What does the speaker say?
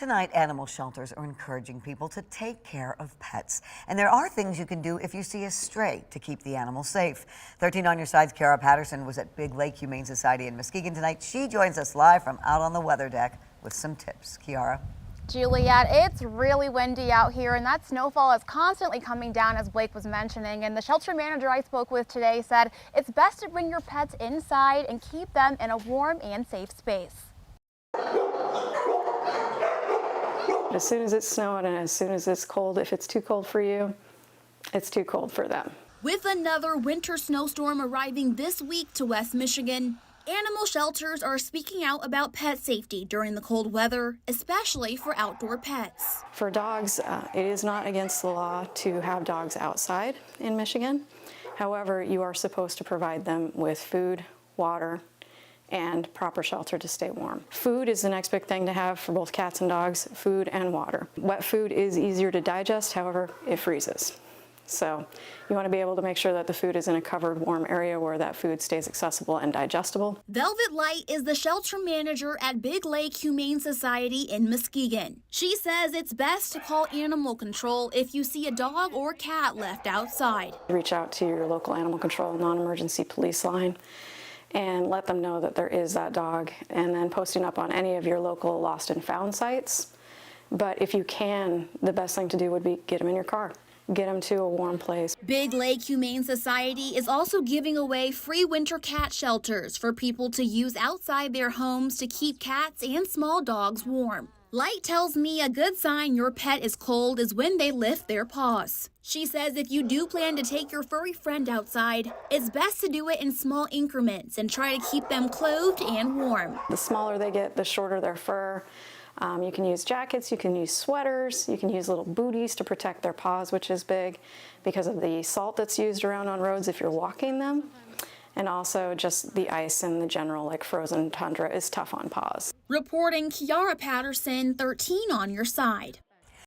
Tonight, animal shelters are encouraging people to take care of pets. And there are things you can do if you see a stray to keep the animal safe. 13 on your side's Kiara Patterson was at Big Lake Humane Society in Muskegon tonight. She joins us live from out on the weather deck with some tips. Kiara. Juliet, it's really windy out here, and that snowfall is constantly coming down, as Blake was mentioning. And the shelter manager I spoke with today said it's best to bring your pets inside and keep them in a warm and safe space. As soon as it's snowing and as soon as it's cold, if it's too cold for you, it's too cold for them. With another winter snowstorm arriving this week to West Michigan, animal shelters are speaking out about pet safety during the cold weather, especially for outdoor pets. For dogs, it is not against the law to have dogs outside in Michigan. However, you are supposed to provide them with food, water, and proper shelter to stay warm. Food is the next big thing to have for both cats and dogs, food and water. Wet food is easier to digest, however, it freezes. So you want to be able to make sure that the food is in a covered, warm area where that food stays accessible and digestible. Velvet Light is the shelter manager at Big Lake Humane Society in Muskegon. She says it's best to call animal control if you see a dog or cat left outside. Reach out to your local animal control non-emergency police line and let them know that there is that dog, and then posting up on any of your local lost and found sites. But if you can, the best thing to do would be get them in your car. Get them to a warm place. Big Lake Humane Society is also giving away free winter cat shelters for people to use outside their homes to keep cats and small dogs warm. Light tells me a good sign your pet is cold is when they lift their paws. She says if you do plan to take your furry friend outside, it's best to do it in small increments and try to keep them clothed and warm. The smaller they get, the shorter their fur. You can use jackets, you can use sweaters, you can use little booties to protect their paws, which is big because of the salt that's used around on roads if you're walking them. And also just the ice and the general, like frozen tundra, is tough on paws. Reporting Kiara Patterson, 13 on your side.